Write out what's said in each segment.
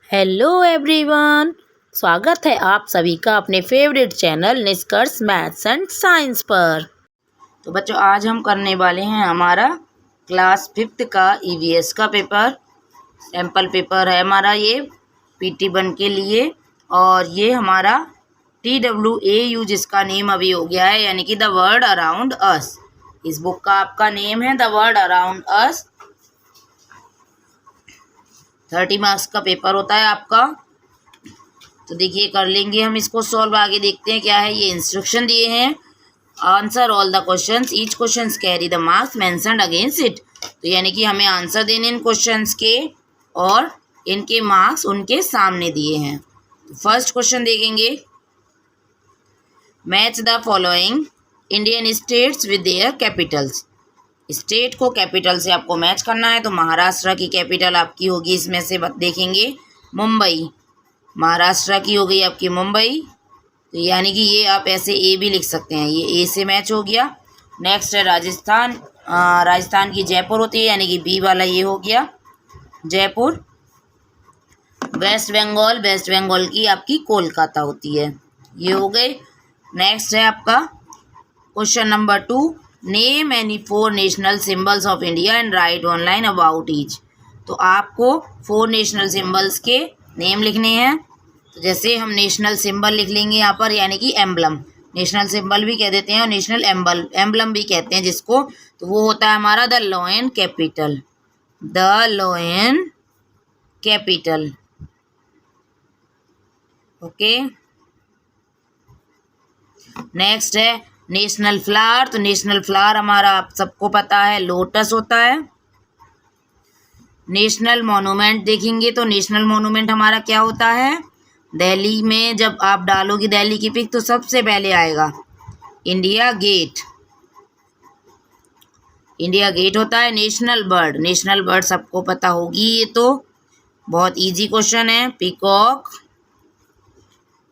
Hello everyone, स्वागत है आप सभी का अपने फेवरेट चैनल निष्कर्ष मैथ्स एंड साइंस पर। तो बच्चों, आज हम करने वाले हैं हमारा क्लास 5th का ईवीएस का पेपर। सैम्पल पेपर है हमारा ये PT1 के लिए, और ये हमारा TWAU जिसका नेम अभी हो गया है, यानी कि द वर्ल्ड अराउंड अस। इस बुक का आपका नेम है the world around us. 30 marks का पेपर होता है आपका। तो देखिए, कर लेंगे हम इसको सॉल्व। आगे देखते हैं क्या है। ये इंस्ट्रक्शन दिए हैं, answer all the questions, each questions carry the marks mentioned against it. तो यानी कि हमें आंसर देने इन क्वेश्चंस के, और इनके मार्क्स उनके सामने दिए हैं। फर्स्ट क्वेश्चन देखेंगे, match the following Indian states with their Capitals. State को कैपिटल से आपको मैच करना है। तो महाराष्ट्र की कैपिटल आपकी होगी, इसमें से देखेंगे मुंबई। महाराष्ट्र की हो गई आपकी मुंबई। तो यानी कि ये आप ऐसे ए भी लिख सकते हैं, ये ए से मैच हो गया। नेक्स्ट है राजस्थान। राजस्थान की जयपुर होती है, यानी कि बी वाला ये हो गया जयपुर। वेस्ट बंगाल, वेस्ट बंगाल की आपकी कोलकाता होती है, ये हो गए। नेक्स्ट है आपका question number 2, name any 4 national symbols of India and right online about each. तो आपको 4 नेशनल सिंबल्स के नेम लिखने हैं। तो जैसे हम नेशनल सिंबल लिख लेंगे यहाँ पर, यानी कि एम्बलम। नेशनल सिंबल भी कह देते हैं और नेशनल एम्बलम भी कहते हैं जिसको। तो वो होता है हमारा the lion capital, the lion capital. Okay. Next है नेशनल फ्लावर। तो नेशनल फ्लावर हमारा आप सबको पता है लोटस होता है। नेशनल मॉन्यूमेंट देखेंगे, तो नेशनल मॉन्यूमेंट हमारा क्या होता है, दिल्ली में जब आप डालोगे दिल्ली की पिक तो सबसे पहले आएगा इंडिया गेट। इंडिया गेट होता है। नेशनल बर्ड, नेशनल बर्ड सबको पता होगी, ये तो बहुत इजी क्वेश्चन है, peacock.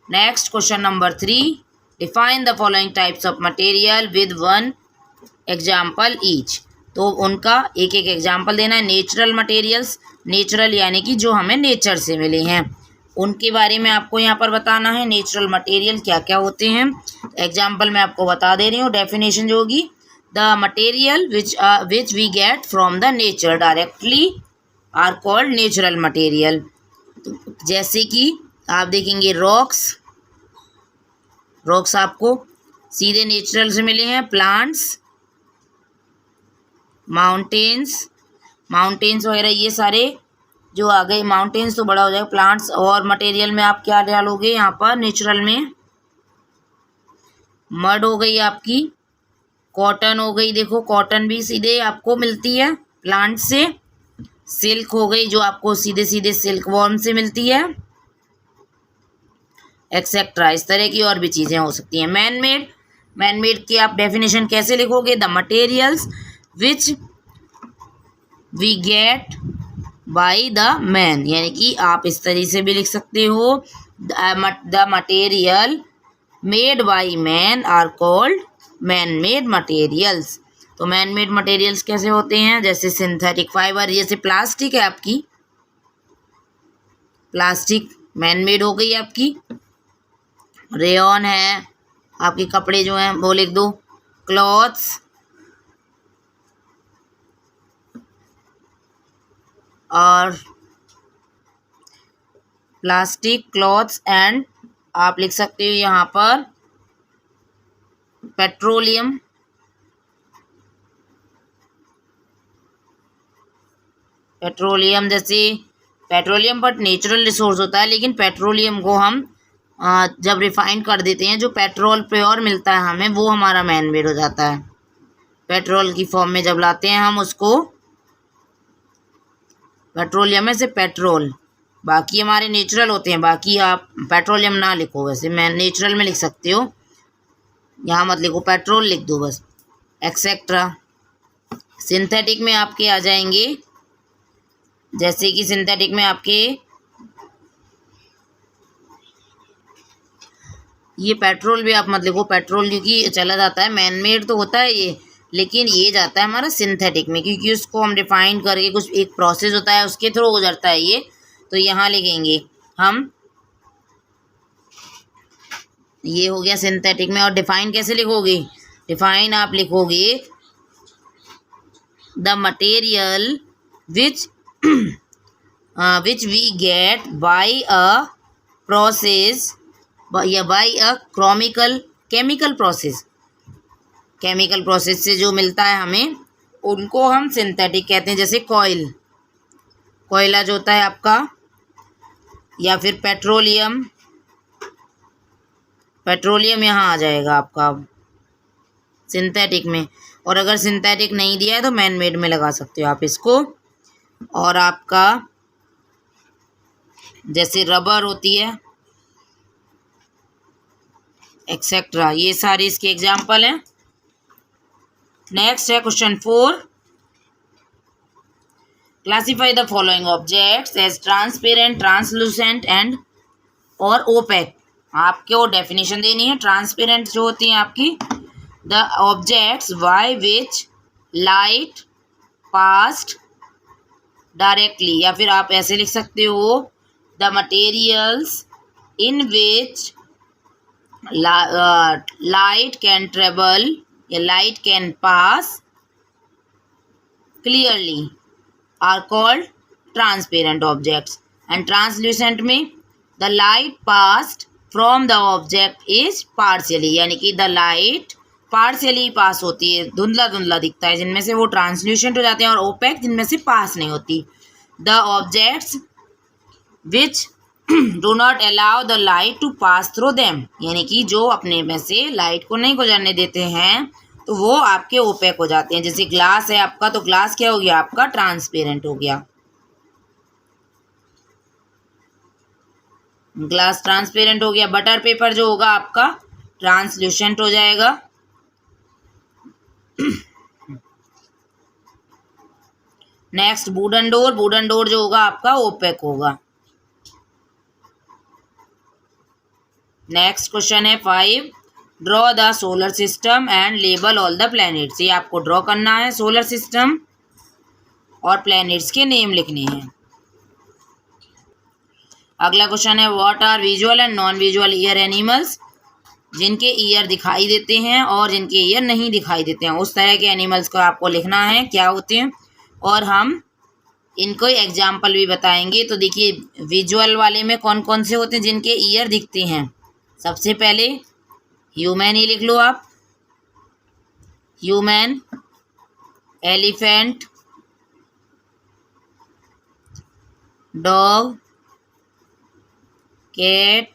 Next question number 3, define the following types of material with 1 example each. तो उनका एक एक एग्जाम्पल देना है। नेचुरल मटेरियल्स, नेचुरल यानी कि जो हमें नेचर से मिले हैं, उनके बारे में आपको यहाँ पर बताना है। नेचुरल मटेरियल क्या क्या होते हैं, एग्जाम्पल मैं आपको बता दे रही हूँ। डेफिनेशन जो होगी, the material which we get from the nature directly are called natural material. जैसे कि आप देखेंगे रॉक्स, रॉक्स आपको सीधे नेचुरल से मिले हैं। प्लांट्स, माउंटेन्स, माउंटेन्स वगैरह ये सारे जो आ गए। माउंटेन्स तो बड़ा हो जाएगा, प्लांट्स। और मटेरियल में आप क्या डालोगे यहाँ पर नेचुरल में, मड हो गई आपकी, कॉटन हो गई। देखो कॉटन भी सीधे आपको मिलती है प्लांट से। सिल्क हो गई जो आपको सीधे सीधे सिल्क वॉर्म से मिलती है, एक्सेट्रा। इस तरह की और भी चीज़ें हो सकती हैं। मैन मेड, मैन मेड की आप डेफिनेशन कैसे लिखोगे, the materials which we get by the man. यानी कि आप इस तरह से भी लिख सकते हो, the material made by man are called man made materials. तो मैन मेड मटेरियल्स कैसे होते हैं, जैसे सिंथेटिक फाइबर, जैसे प्लास्टिक है आपकी, प्लास्टिक मैन मेड हो गई आपकी। रेयॉन है आपके कपड़े जो हैं वो लिख दो, क्लॉथ्स। और प्लास्टिक, क्लॉथ्स एंड आप लिख सकते हो यहाँ पर पेट्रोलियम। पेट्रोलियम जैसे पेट्रोलियम बट नेचुरल रिसोर्स होता है, लेकिन पेट्रोलियम को हम जब रिफाइन कर देते हैं, जो पेट्रोल प्योर मिलता है हमें, वो हमारा मैन मेड हो जाता है। पेट्रोल की फॉर्म में जब लाते हैं हम उसको, पेट्रोलियम में से पेट्रोल। बाकी हमारे नेचुरल होते हैं, बाकी आप पेट्रोलियम ना लिखो, वैसे मैं नेचुरल में लिख सकते हो, यहाँ मत लिखो, पेट्रोल लिख दो बस, एक्सेट्रा। सिंथेटिक में आपके आ जाएंगे, जैसे कि सिंथेटिक में आपके ये पेट्रोल भी आप मत लिखो, पेट्रोल क्योंकि चला जाता है, मैन मेड तो होता है ये, लेकिन ये जाता है हमारा सिंथेटिक में, क्योंकि उसको हम रिफाइन करके कुछ एक प्रोसेस होता है उसके थ्रू गुजरता है ये। तो यहाँ लिखेंगे हम, ये हो गया सिंथेटिक में। और डिफाइन कैसे लिखोगे? डिफाइन आप लिखोगे the material which we get by a process या by a chemical process. Chemical process से जो मिलता है हमें, उनको हम सिंथेटिक कहते हैं। जैसे कोयला जो होता है आपका, या फिर पेट्रोलियम यहाँ आ जाएगा आपका सिंथेटिक में। और अगर सिंथेटिक नहीं दिया है तो मैन मेड में लगा सकते हो आप इसको। और आपका जैसे रबर होती है, एक्सेट्रा, ये सारे इसके एग्जाम्पल हैं। नेक्स्ट है question 4, classify the following objects as transparent, translucent and और ओपेक। आपको डेफिनेशन देनी है। ट्रांसपेरेंट जो होती है आपकी, the objects by which light passed directly, या फिर आप ऐसे लिख सकते हो the materials in which light can travel या light can pass clearly are called transparent objects. And translucent में the light passed from the object is partially, यानी कि द लाइट पार्शियली पास होती है, धुंधला धुंधला दिखता है, जिनमें से वो ट्रांसल्यूसेंट हो जाते हैं। और ओपेक जिनमें से पास नहीं होती। The objects which do not allow the light to pass through them, यानी कि जो अपने में से लाइट को नहीं गुजरने देते हैं, तो वो आपके ओपेक हो जाते हैं। जैसे ग्लास है आपका, तो ग्लास क्या हो गया आपका? ट्रांसपेरेंट हो गया। ग्लास ट्रांसपेरेंट हो गया। बटर पेपर जो होगा आपका ट्रांसल्यूसेंट हो जाएगा। नेक्स्ट वुडन डोर जो होगा आपका ओपेक होगा। नेक्स्ट क्वेश्चन है 5, draw the solar system and label all the planets. ये आपको ड्रॉ करना है सोलर सिस्टम और प्लैनेट्स के नेम लिखने हैं। अगला क्वेश्चन है what are visual and non visual ear animals. जिनके ईयर दिखाई देते हैं और जिनके ईयर नहीं दिखाई देते हैं, उस तरह के एनिमल्स को आपको लिखना है क्या होते हैं, और हम इनको एग्जाम्पल भी बताएंगे। तो देखिए विजुअल वाले में कौन कौन से होते हैं जिनके ईयर दिखते हैं। सबसे पहले ह्यूमन ही लिख लो आप, human, elephant, dog, cat,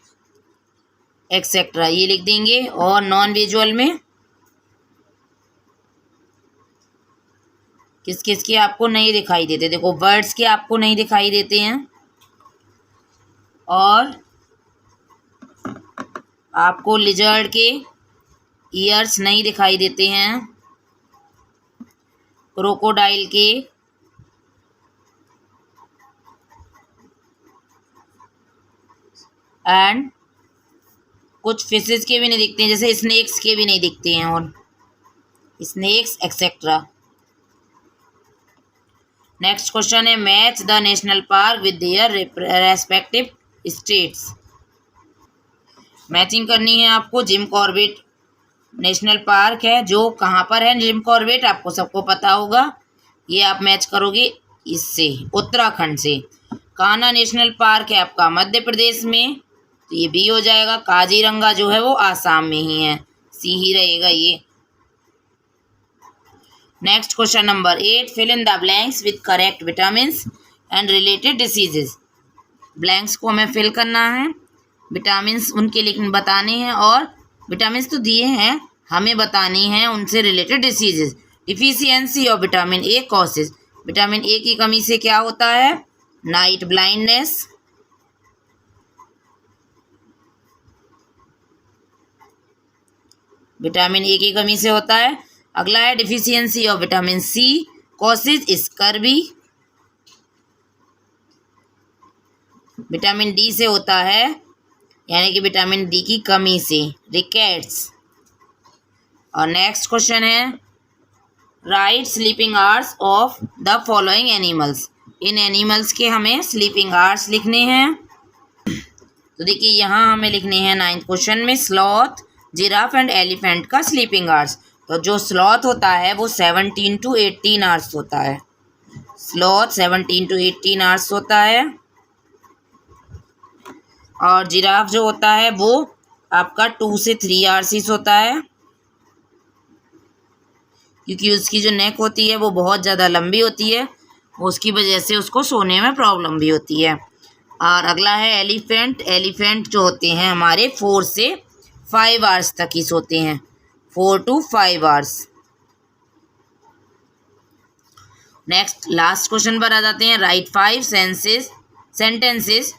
etcetera, ये लिख देंगे। और नॉन विजुअल में किस किस के आपको नहीं दिखाई देते? देखो बर्ड्स के आपको नहीं दिखाई देते हैं, और आपको लिजर्ड के ईयर्स नहीं दिखाई देते हैं, क्रोकोडाइल के, एंड कुछ फिशेस के भी नहीं दिखते हैं, जैसे स्नेक्स के भी नहीं दिखते हैं, और स्नेक्स एक्सेट्रा। नेक्स्ट क्वेश्चन है match the national park with their respective states. Matching करनी है आपको। जिम कॉर्बेट नेशनल पार्क है, जो कहाँ पर है जिम कॉर्बेट, आपको सबको पता होगा। ये आप मैच करोगे इससे, उत्तराखंड से। कान्हा नेशनल पार्क है आपका मध्य प्रदेश में, तो ये बी हो जाएगा। काजीरंगा जो है वो आसाम में ही है, सी ही रहेगा ये। Next question number 8, fill in the blanks with correct vitamin and related diseases. Blanks को हमें फिल करना है, विटामिन उनके लिखने बताने हैं, और विटामिन तो दिए हैं, हमें बतानी है उनसे related diseases. Deficiency of vitamin A causes. Vitamin A की कमी से क्या होता है? नाइट ब्लाइंडनेस, विटामिन ए की कमी से होता है। अगला है deficiency of vitamin C causes scurvy. Vitamin D से होता है, यानी कि विटामिन डी की कमी से, रिकेट्स। और नेक्स्ट क्वेश्चन है right sleeping hours of the following animals. In animals के हमें स्लीपिंग आवर्स लिखने हैं। तो देखिए यहाँ हमें लिखने हैं 9th क्वेश्चन में स्लॉथ, जिराफ एंड एलिफेंट का स्लीपिंग आवर्स। तो जो स्लॉथ होता है वो 17 to 18 आवर्स होता है। स्लॉथ 17 to 18 आवर्स होता है। और जिराफ जो होता है वो आपका 2 से 3 आवर्स होता है, क्योंकि उसकी जो नेक होती है वो बहुत ज़्यादा लंबी होती है, उसकी वजह से उसको सोने में प्रॉब्लम भी होती है। और अगला है एलिफेंट। एलिफेंट जो होते हैं हमारे 4 से 5 आवर्स तक ही सोते हैं, 4 to 5 hours. Next last question पर आ जाते हैं। Right 5 sentences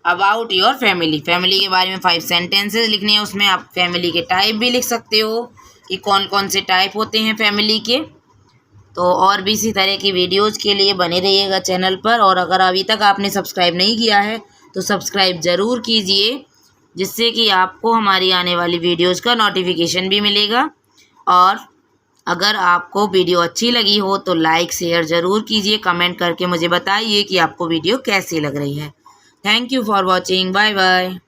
about your family. Family के बारे में 5 सेंटेंसेस लिखने हैं। उसमें आप फैमिली के टाइप भी लिख सकते हो कि कौन कौन से टाइप होते हैं फैमिली के। तो और भी इसी तरह की वीडियोज़ के लिए बने रहिएगा चैनल पर। और अगर अभी तक आपने सब्सक्राइब नहीं किया है तो सब्सक्राइब ज़रूर कीजिए, जिससे कि आपको हमारी आने वाली वीडियोज़ का नोटिफिकेशन भी मिलेगा। और अगर आपको वीडियो अच्छी लगी हो तो लाइक शेयर ज़रूर कीजिए, कमेंट करके मुझे बताइए कि आपको वीडियो कैसी लग रही है। Thank you for watching. Bye bye.